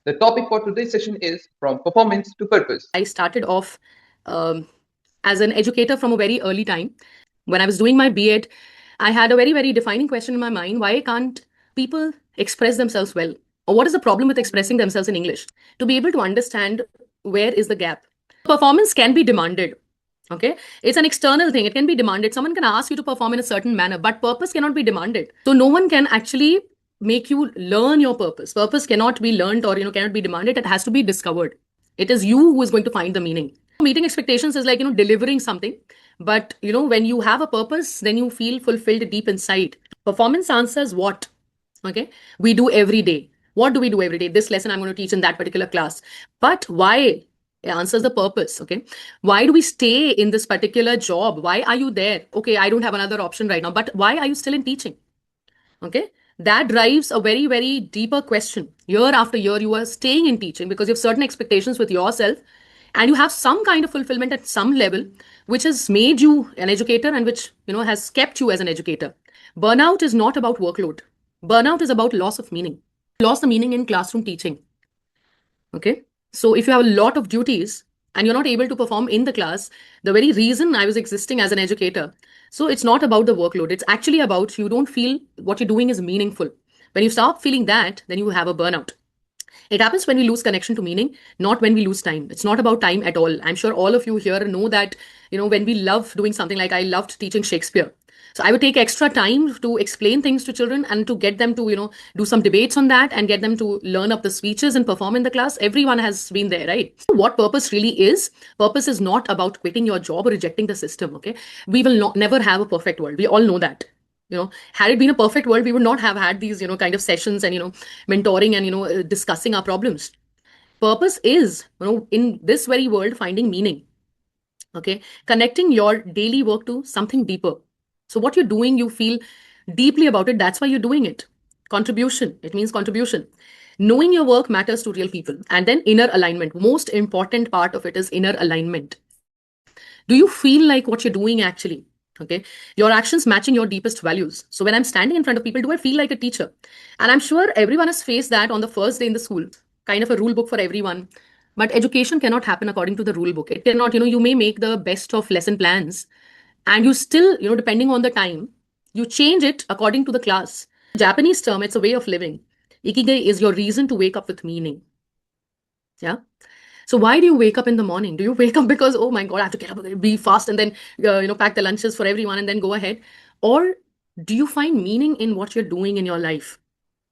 The topic for today's session is From Performance to Purpose. I started off um, as an educator from a very early time. When I was doing my B.Ed, I had a very, very defining question in my mind: why can't people express themselves well? Or what is the problem with expressing themselves in English? To be able to understand where is the gap. Performance can be demanded. Okay, it's an external thing. It can be demanded. Someone can ask you to perform in a certain manner, but purpose cannot be demanded. So no one can actually make you learn your purpose. Purpose cannot be learned or cannot be demanded. It has to be discovered. It is you who is going to find the meaning. Meeting expectations is like delivering something, but when you have a purpose, then you feel fulfilled deep inside. Performance answers what? Okay, we do every day. What do we do every day? This lesson I'm going to teach in that particular class. But why? It answers the purpose. Okay, why do we stay in this particular job? Why are you there? Okay, I don't have another option right now, but why are you still in teaching? Okay, that drives a very, very deeper question. Year after year, you are staying in teaching because you have certain expectations with yourself, and you have some kind of fulfillment at some level, which has made you an educator and which has kept you as an educator. Burnout is not about workload. Burnout is about loss of meaning. Lost the meaning in classroom teaching. Okay, so if you have a lot of duties and you're not able to perform in the class, the very reason I was existing as an educator. So it's not about the workload. It's actually about you don't feel what you're doing is meaningful. When you stop feeling that, then you have a burnout. It happens when we lose connection to meaning, not when we lose time. It's not about time at all. I'm sure all of you here know that, when we love doing something, like I loved teaching Shakespeare. So I would take extra time to explain things to children and to get them to, do some debates on that and get them to learn up the speeches and perform in the class. Everyone has been there, right? What purpose really is? Purpose is not about quitting your job or rejecting the system. Okay. We will never have a perfect world. We all know that. Had it been a perfect world, we would not have had these, kind of sessions and, mentoring and, discussing our problems. Purpose is, in this very world, finding meaning. Okay. Connecting your daily work to something deeper. So what you're doing, you feel deeply about it. That's why you're doing it. Contribution. It means contribution. Knowing your work matters to real people. And then inner alignment. Most important part of it is inner alignment. Do you feel like what you're doing actually? Okay. Your actions matching your deepest values. So when I'm standing in front of people, do I feel like a teacher? And I'm sure everyone has faced that on the first day in the school, kind of a rule book for everyone. But education cannot happen according to the rule book. It cannot, you may make the best of lesson plans and you still, depending on the time, you change it according to the class. Japanese term, it's a way of living. Ikigai is your reason to wake up with meaning. Yeah. So why do you wake up in the morning? Do you wake up because, oh my God, I have to get up, be fast, and then, pack the lunches for everyone and then go ahead? Or do you find meaning in what you're doing in your life?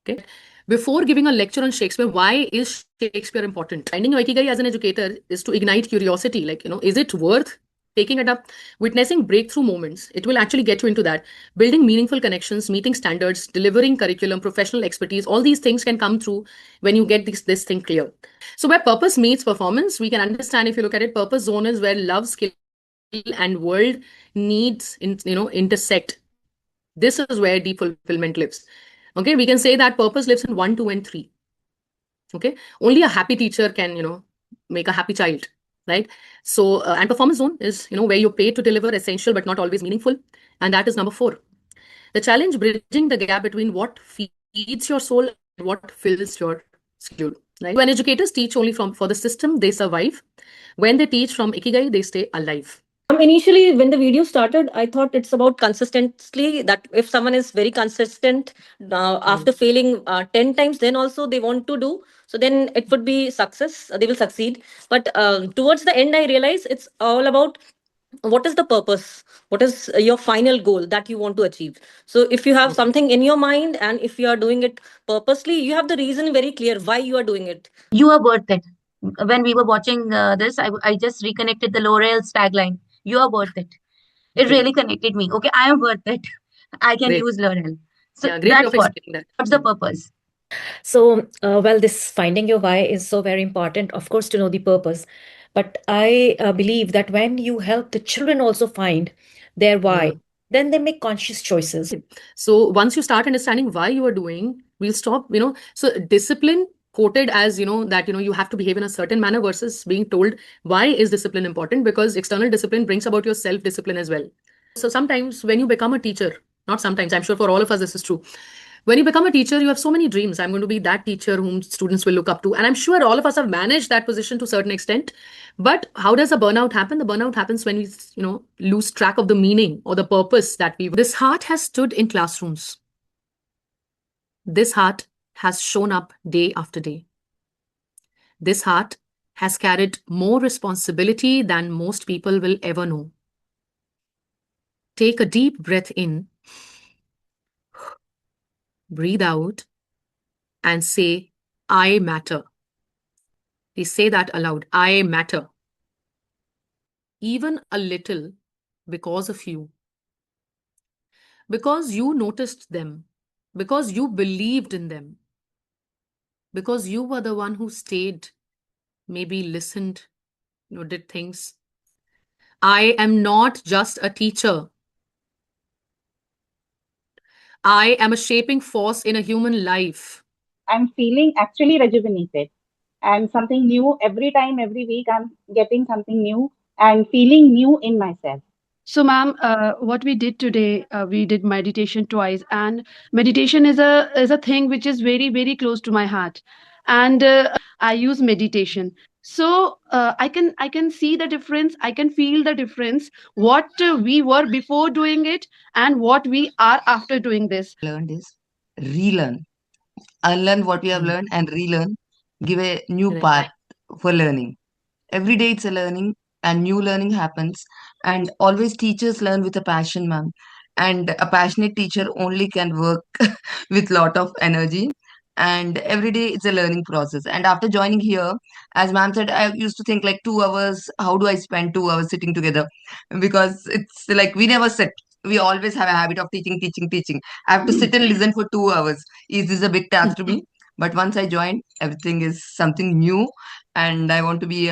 Okay. Before giving a lecture on Shakespeare, why is Shakespeare important? Finding your Ikigai as an educator is to ignite curiosity. Like, is it worth taking it up? Witnessing breakthrough moments, it will actually get you into that. Building meaningful connections, meeting standards, delivering curriculum, professional expertise, all these things can come through when you get this thing clear. So where purpose meets performance, we can understand, if you look at it, purpose zone is where love, skill, and world needs intersect. This is where deep fulfillment lives. Okay, we can say that purpose lives in 1, 2, and 3. Okay, only a happy teacher can make a happy child, right? So and performance zone is where you're paid to deliver essential but not always meaningful, and that is number 4. The challenge, bridging the gap between what feeds your soul and what fills your schedule. Right? When educators teach only for the system, they survive. When they teach from Ikigai, they stay alive. Initially, when the video started, I thought it's about consistency, that if someone is very consistent after failing 10 times, then also they want to do. So then it would be success, they will succeed. But towards the end, I realized it's all about what is the purpose, what is your final goal that you want to achieve. So if you have something in your mind and if you are doing it purposely, you have the reason very clear why you are doing it. You are worth it. When we were watching this, I just reconnected the L'Oreal's tagline. You are worth it. It really connected me. Okay, I am worth it. I can use L'Oreal. So Yeah, great that's of what. explaining that. What's the purpose? So, well, this finding your why is so very important, of course, to know the purpose. But I believe that when you help the children also find their why, then they make conscious choices. So once you start understanding why you are doing, we'll stop, so discipline quoted as, that, you have to behave in a certain manner versus being told why is discipline important, because external discipline brings about your self-discipline as well. So sometimes when you become a teacher, not sometimes, I'm sure for all of us this is true. When you become a teacher, you have so many dreams. I'm going to be that teacher whom students will look up to. And I'm sure all of us have managed that position to a certain extent. But how does a burnout happen? The burnout happens when we, lose track of the meaning or the purpose that we. This heart has stood in classrooms. This heart has shown up day after day. This heart has carried more responsibility than most people will ever know. Take a deep breath in, breathe out, and say, I matter. Please say that aloud. I matter. Even a little because of you. Because you noticed them. Because you believed in them. Because you were the one who stayed, maybe listened, did things. I am not just a teacher. I am a shaping force in a human life. I'm feeling actually rejuvenated and something new every time, every week. I'm getting something new and feeling new in myself. So, ma'am, what we did today, we did meditation twice, and meditation is a thing which is very very close to my heart, and I use meditation. So I can see the difference. I can feel the difference. What we were before doing it, and what we are after doing this. Learned is relearn. Unlearn what we have learned and relearn. Give a new Right. path for learning. Every day it's a learning and new learning happens. And always teachers learn with a passion, ma'am. And a passionate teacher only can work with lot of energy. And every day it's a learning process. And after joining here, as ma'am said, I used to think like 2 hours, how do I spend 2 hours sitting together? Because it's like we never sit. We always have a habit of teaching, teaching, teaching. I have to sit and listen for 2 hours. Is this a big task to me? But once I joined, everything is something new, and I want to be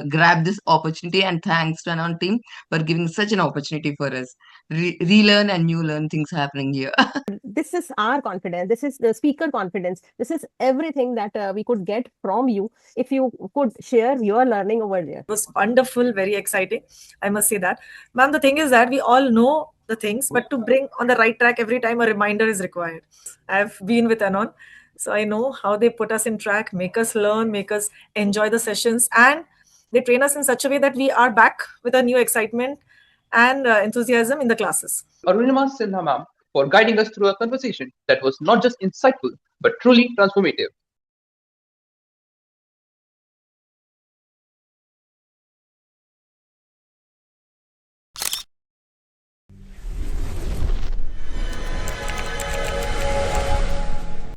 grab this opportunity. And thanks to our team for giving such an opportunity for us. Relearn and new learn things happening here. This is our confidence. This is the speaker confidence. This is everything that we could get from you if you could share your learning over there. It was wonderful, very exciting. I must say that. Ma'am, the thing is that we all know the things, but to bring on the right track every time a reminder is required. I've been with Anon, so I know how they put us in track, make us learn, make us enjoy the sessions, and they train us in such a way that we are back with a new excitement and enthusiasm in the classes. Arunimaa Sinha ma'am for guiding us through a conversation that was not just insightful but truly transformative.